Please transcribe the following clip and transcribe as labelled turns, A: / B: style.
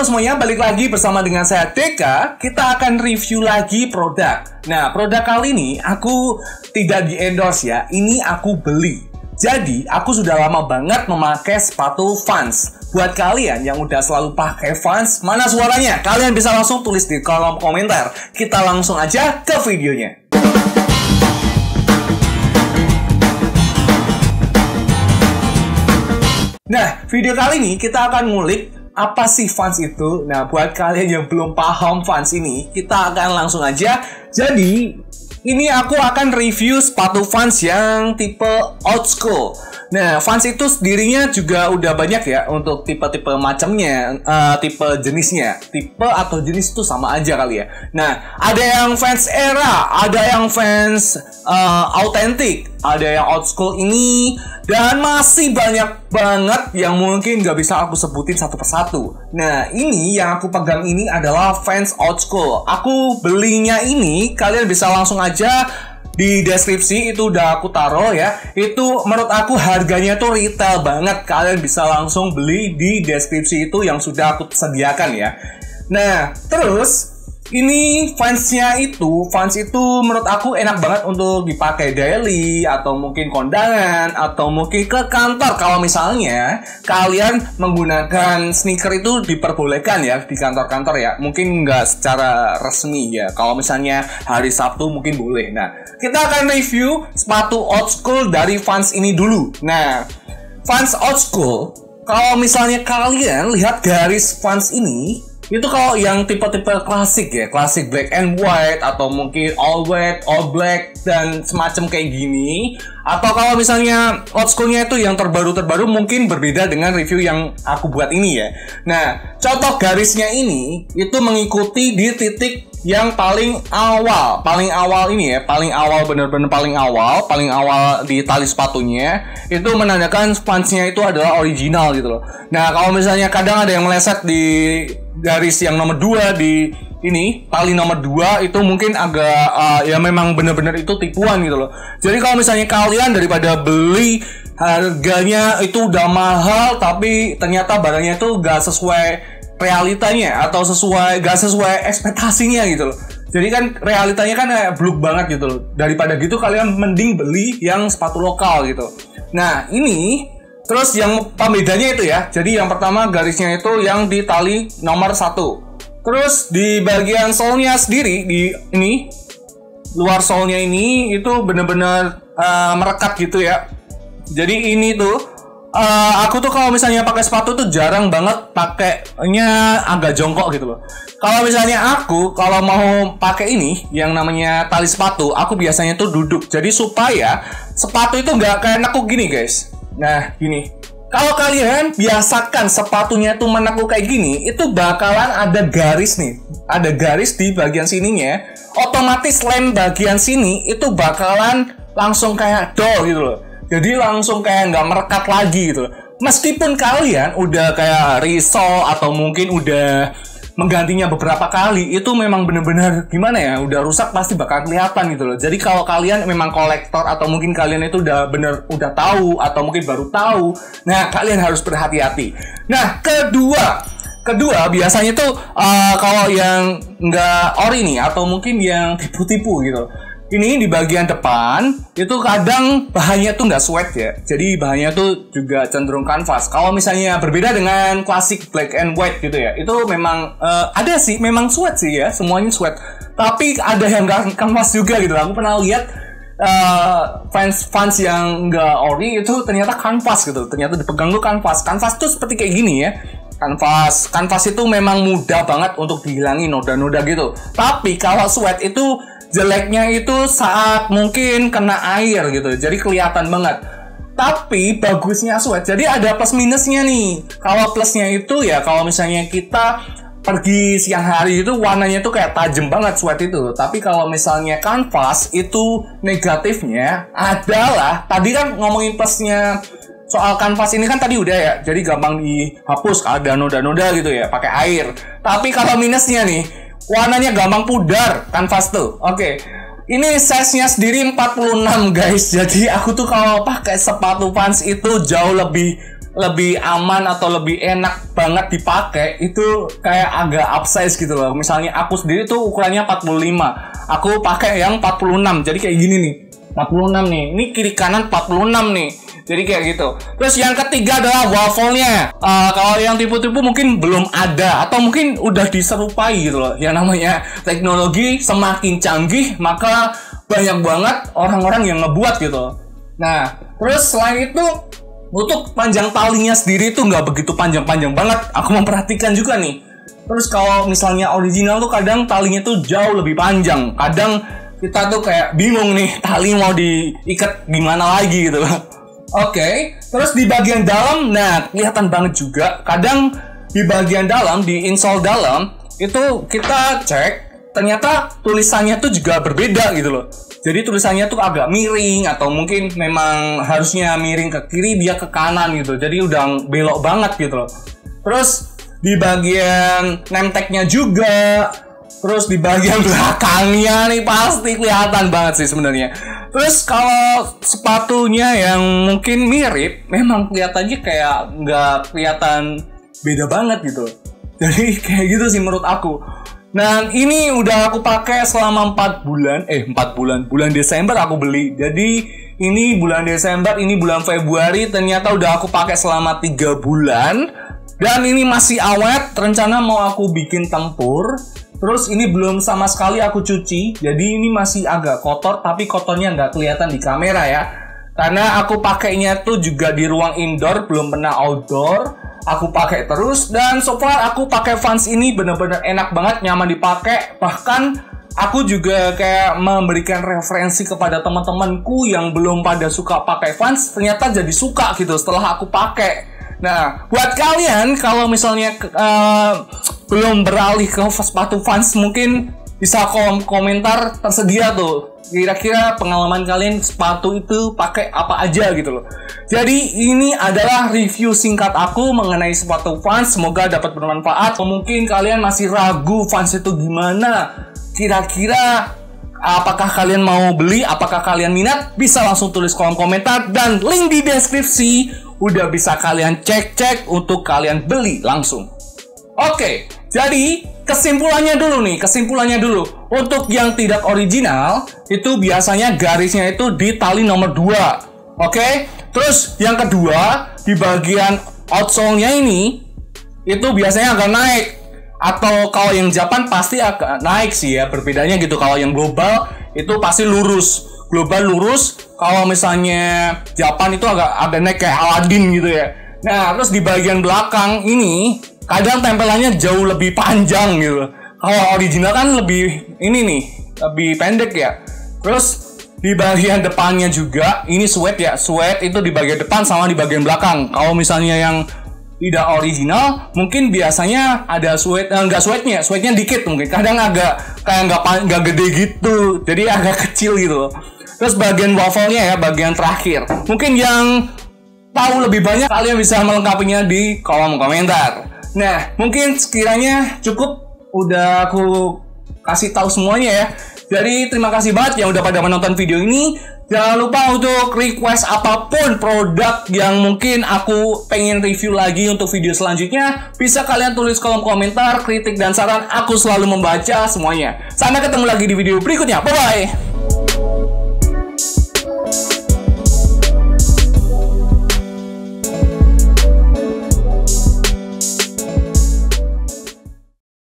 A: halo semuanya, balik lagi bersama dengan saya Deka. Kita akan review lagi produk. Nah, produk kali ini aku tidak di-endorse ya. Ini aku beli. Jadi, aku sudah lama banget memakai sepatu Vans. Buat kalian yang udah selalu pakai Vans, mana suaranya? Kalian bisa langsung tulis di kolom komentar. Kita langsung aja ke videonya. Nah, video kali ini kita akan ngulik apa sih Vans itu. Nah, buat kalian yang belum paham Vans ini, kita akan langsung aja. Jadi, ini aku akan review sepatu Vans yang tipe old school. Nah, Vans itu sendirinya juga udah banyak ya untuk tipe-tipe macamnya, tipe jenisnya. Tipe atau jenis itu sama aja kali ya. Nah, ada yang Vans era, ada yang Vans authentic, ada yang old school ini, dan masih banyak banget yang mungkin gak bisa aku sebutin satu persatu. Nah, ini yang aku pegang ini adalah Vans old school. Aku belinya ini, kalian bisa langsung aja di deskripsi itu udah aku taruh ya. Itu menurut aku harganya tuh retail banget. Kalian bisa langsung beli di deskripsi itu yang sudah aku sediakan ya. Nah, terus ini Vans itu menurut aku enak banget untuk dipakai daily atau mungkin kondangan atau mungkin ke kantor. Kalau misalnya kalian menggunakan sneaker itu diperbolehkan ya di kantor-kantor ya. Mungkin nggak secara resmi ya. Kalau misalnya hari Sabtu mungkin boleh. Nah, kita akan review sepatu old school dari Vans ini dulu. Nah, Vans old school, kalau misalnya kalian lihat garis Vans ini, itu kalau yang tipe-tipe klasik ya, klasik black and white atau mungkin all white, all black dan semacam kayak gini. Atau kalau misalnya old schoolnya itu yang terbaru-terbaru mungkin berbeda dengan review yang aku buat ini ya. Nah, contoh garisnya ini itu mengikuti di titik yang paling awal ini ya, paling awal bener-bener paling awal di tali sepatunya itu menandakan Vansnya itu adalah original gitu loh. Nah, kalau misalnya kadang ada yang meleset di garis yang nomor 2 di ini, tali nomor 2 itu mungkin agak ya memang bener-bener itu tipuan gitu loh. Jadi kalau misalnya kalian daripada beli harganya itu udah mahal tapi ternyata barangnya itu gak sesuai realitanya atau gak sesuai ekspektasinya gitu loh. Jadi kan realitanya kan kayak bluk banget gitu loh. Daripada gitu kalian mending beli yang sepatu lokal gitu. Nah, ini terus yang pembedanya itu ya. Jadi yang pertama garisnya itu yang di tali nomor 1. Terus di bagian solnya sendiri di ini luar solnya ini itu bener-bener merekat gitu ya. Jadi ini tuh aku tuh kalau misalnya pakai sepatu tuh jarang banget pakainya agak jongkok gitu loh. Kalau misalnya aku kalau mau pakai ini yang namanya tali sepatu, aku biasanya tuh duduk. Jadi supaya sepatu itu nggak kayak nekuk gini guys. Nah gini, kalau kalian biasakan sepatunya tuh menekuk kayak gini, itu bakalan ada garis nih, ada garis di bagian sininya. Otomatis lem bagian sini itu bakalan langsung kayak dol gitu loh. Jadi langsung kayak nggak merekat lagi gitu. Meskipun kalian udah kayak risol atau mungkin udah menggantinya beberapa kali, itu memang bener-bener gimana ya, udah rusak pasti bakal kelihatan gitu loh. Jadi kalau kalian memang kolektor atau mungkin kalian itu udah tahu atau mungkin baru tahu, nah kalian harus berhati-hati. Nah kedua biasanya tuh kalau yang nggak ori nih atau mungkin yang tipu-tipu gitu. Ini di bagian depan itu kadang bahannya tuh nggak sweat ya. Jadi bahannya tuh juga cenderung kanvas. Kalau misalnya berbeda dengan klasik black and white gitu ya, itu memang ada sih, memang sweat sih ya, semuanya sweat. Tapi ada yang nggak kanvas juga gitu. Aku pernah lihat fans yang nggak ori itu ternyata kanvas gitu. Ternyata dipegang tuh kanvas. Kanvas tuh seperti kayak gini ya. Kanvas itu memang mudah banget untuk dihilangin noda-noda gitu. Tapi kalau sweat itu jeleknya itu saat mungkin kena air gitu, jadi kelihatan banget. Tapi bagusnya sweat, jadi ada plus minusnya nih. Kalau plusnya itu ya kalau misalnya kita pergi siang hari itu warnanya tuh kayak tajam banget sweat itu. Tapi kalau misalnya kanvas itu negatifnya adalah, tadi kan ngomongin plusnya soal kanvas ini kan tadi udah ya, jadi gampang dihapus, ada noda-noda gitu ya pakai air. Tapi kalau minusnya nih, warnanya gampang pudar kanvas tuh. Oke. Ini size-nya sendiri 46 guys. Jadi aku tuh kalau pakai sepatu Vans itu jauh lebih lebih aman atau lebih enak banget dipakai itu kayak agak upsize gitu loh. Misalnya aku sendiri tuh ukurannya 45, aku pakai yang 46, jadi kayak gini nih, 46 nih, ini kiri kanan 46 nih, jadi kayak gitu. Terus yang ketiga adalah wafelnya. Kalau yang tipe-tipe mungkin belum ada atau mungkin udah diserupai gitu loh. Yang namanya teknologi semakin canggih, maka banyak banget orang-orang yang ngebuat gitu. Nah, terus selain itu untuk panjang talinya sendiri tuh nggak begitu panjang-panjang banget. Aku memperhatikan juga nih. Terus kalau misalnya original tuh kadang talinya tuh jauh lebih panjang. Kadang kita tuh kayak bingung nih tali mau diikat gimana lagi gitu loh. Oke, terus di bagian dalam, nah kelihatan banget juga. Kadang di bagian dalam, di insole dalam itu kita cek, ternyata tulisannya tuh juga berbeda gitu loh. Jadi tulisannya tuh agak miring atau mungkin memang harusnya miring ke kiri dia ke kanan gitu. Jadi udah belok banget gitu loh. Terus di bagian name tag-nya juga, terus di bagian belakangnya nih pasti kelihatan banget sih sebenarnya. Terus kalau sepatunya yang mungkin mirip, memang kelihatannya kayak nggak kelihatan beda banget gitu. Jadi kayak gitu sih menurut aku. Nah ini udah aku pakai selama 4 bulan. Bulan Desember aku beli. Jadi ini bulan Desember, ini bulan Februari, ternyata udah aku pakai selama 3 bulan. Dan ini masih awet, rencana mau aku bikin tempur. Terus ini belum sama sekali aku cuci, jadi ini masih agak kotor, tapi kotornya nggak kelihatan di kamera ya. Karena aku pakainya tuh juga di ruang indoor, belum pernah outdoor. Aku pakai terus, dan so far aku pakai Vans ini bener-bener enak banget, nyaman dipakai. Bahkan aku juga kayak memberikan referensi kepada teman-temanku yang belum pada suka pakai Vans, ternyata jadi suka gitu setelah aku pakai. Nah, buat kalian kalau misalnya belum beralih ke sepatu Vans, mungkin bisa komentar tersedia tuh. Kira-kira pengalaman kalian sepatu itu pakai apa aja gitu loh. Jadi ini adalah review singkat aku mengenai sepatu Vans. Semoga dapat bermanfaat. Mungkin kalian masih ragu Vans itu gimana. Kira-kira apakah kalian mau beli? Apakah kalian minat? Bisa langsung tulis kolom komentar. Dan link di deskripsi udah bisa kalian cek-cek untuk kalian beli langsung. Oke, jadi kesimpulannya dulu. Untuk yang tidak original, itu biasanya garisnya itu di tali nomor 2. Oke, terus yang kedua, di bagian outsole-nya ini, itu biasanya agak naik. Atau kalau yang Japan pasti agak naik sih ya, berbedanya gitu. Kalau yang global, itu pasti lurus. Global lurus, kalau misalnya Japan itu agak naik kayak Aladdin gitu ya. Nah, terus di bagian belakang ini kadang tempelannya jauh lebih panjang gitu. Kalau original kan lebih lebih pendek ya. Terus di bagian depannya juga ini sweat ya. Sweat itu di bagian depan sama di bagian belakang. Kalau misalnya yang tidak original, mungkin biasanya ada sweatnya dikit mungkin. Kadang agak kayak nggak gede gitu, jadi agak kecil gitu. Terus bagian wafelnya ya, bagian terakhir. Mungkin yang tahu lebih banyak, kalian bisa melengkapinya di kolom komentar. Nah, mungkin sekiranya cukup udah aku kasih tahu semuanya ya. Jadi terima kasih banget yang udah pada menonton video ini. Jangan lupa untuk request apapun produk yang mungkin aku pengen review lagi untuk video selanjutnya. Bisa kalian tulis kolom komentar, kritik dan saran. Aku selalu membaca semuanya. Sampai ketemu lagi di video berikutnya. Bye-bye!